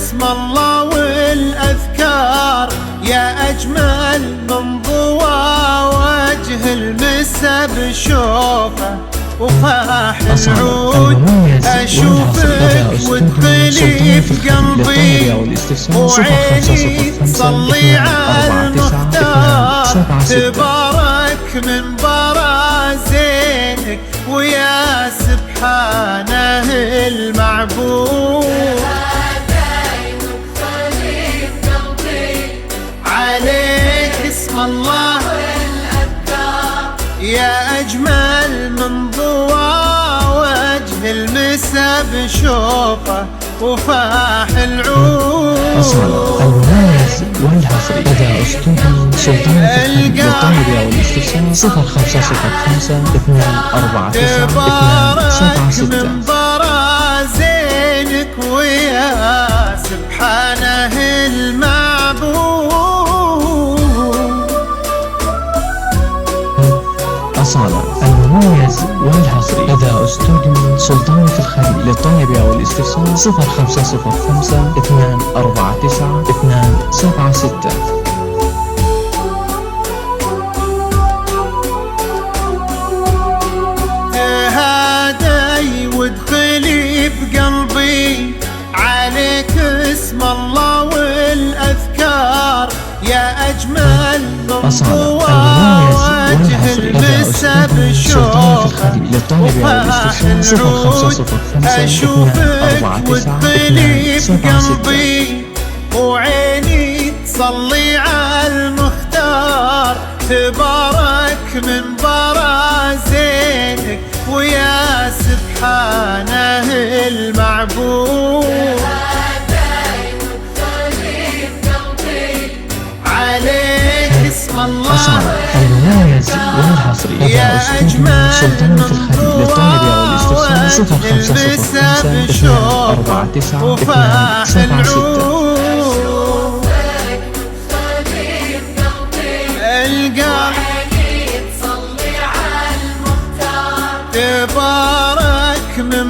اسم الله والأذكار يا أجمل من ضوى وجه المسا بشوفه وفاح العود. أشوفك وتغلي في قلبي وعيني تصلي على المختار. تبارك من برازينك ويا سبحانه المعبود. عليك اسم الله يا أجمل من ضوى وجه المسا بشوفه وفاح العود. المميز والحصري لدى أستوديو سلطان للطلب والاستفسار 0505 249 276. من برازينك ويا سبحانه المعبود. أصالة المميز والحصري لدى أستوديو سلطان في الخليل للطلب والاستفسار 0505 249 276. تهادي وادخلي بقلبي عليك اسم الله والأذكار يا أجمل من ضوى وجه المسا بشوفه وفاح العود. أشوفك وادخلي بقلبي وعيني تصلي على المختار. تبارك من برازينك ويا سبحانه المعبود. عليك اسم الله المميز والحصري لدى أستوديو سلطان في الخليل للطلب والاستفسار 0505 249 276. تبارك من